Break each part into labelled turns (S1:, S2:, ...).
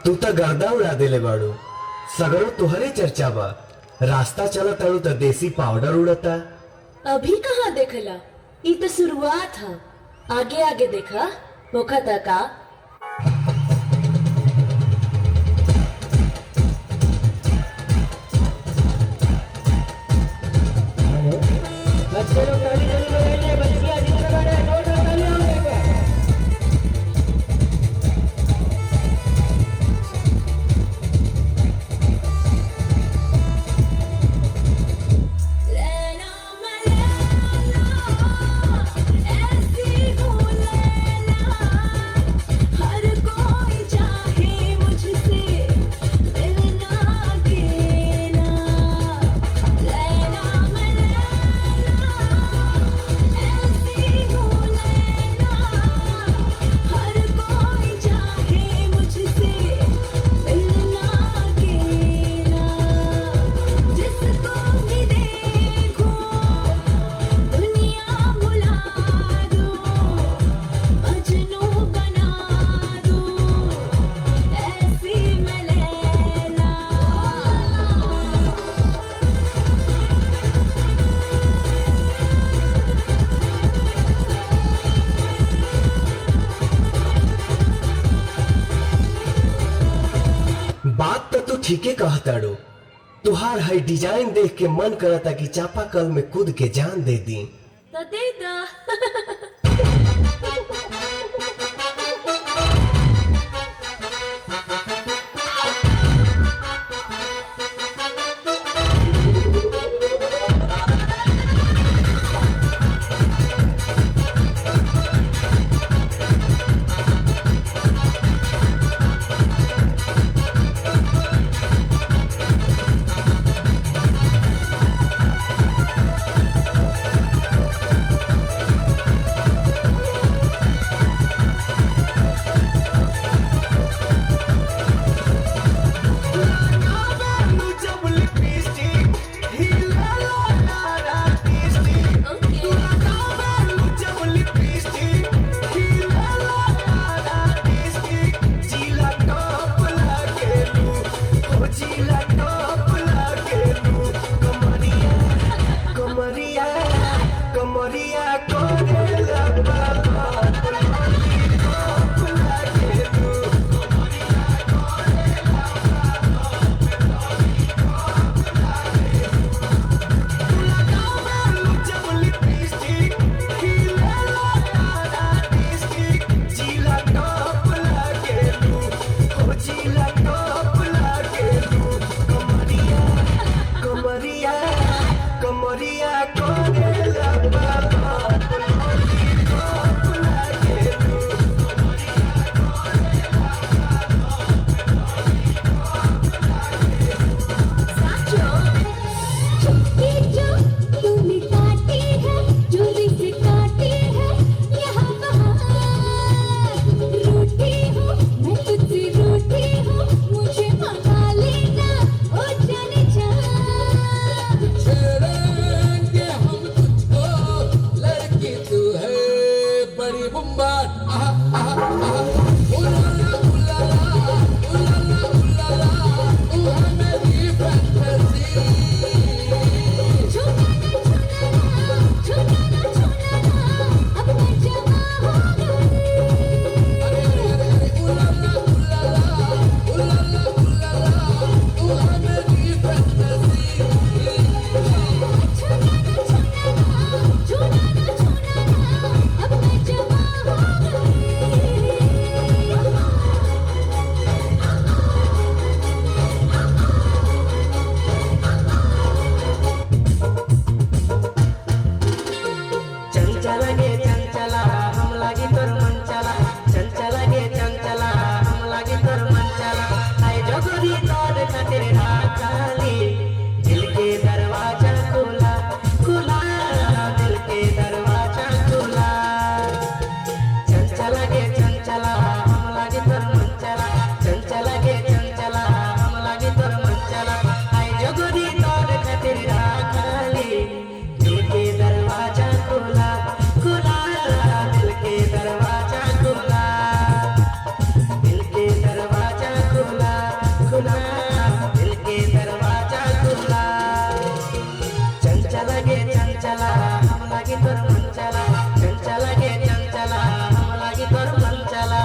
S1: तू तो गर्दा उड़ा देले बाड़ू। सगरो तुहरे चर्चा बा। रास्ता चला ताड़ू तो देसी पाउडर उड़ता।
S2: अभी कहाँ देखला, ई तो शुरुआत है। आगे आगे देखा होखा का।
S3: बच्चे लोग ताली ताली बजाइए, बच्चियां जितने बड़े हैं, जोरदार तालियां होंगे।
S1: बात तो तू ठीके कहताड़ू। तुहार है डिजाइन देख के मन करता कि चापाकल में कूद के जान दे दी।
S2: तो दे दा।
S3: चला हम लागी तोर मन चला चल चला के चल चला हम लागी तोर मन चला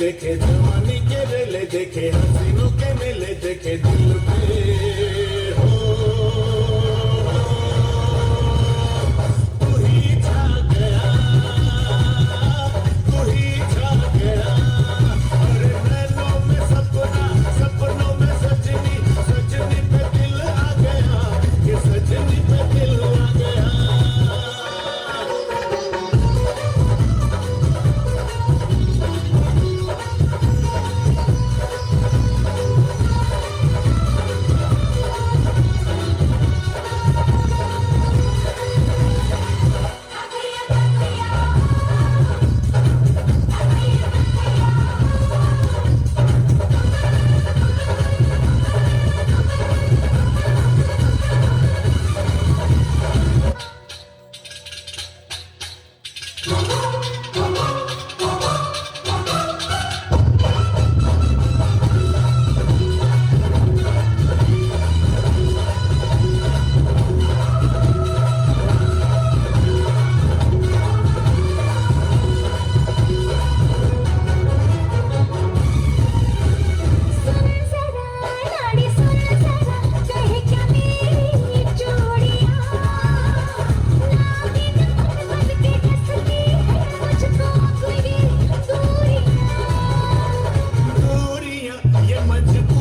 S4: देखे जवानी के रेले देखे हसीनों के मेले देखे दिल पे हो तू ही छा गया तू ही छा गया अरे नैनों में सपना सपनों में सजनी सजनी पे दिल आ गया कि सजनी पे दिल आ गया ये मजबूर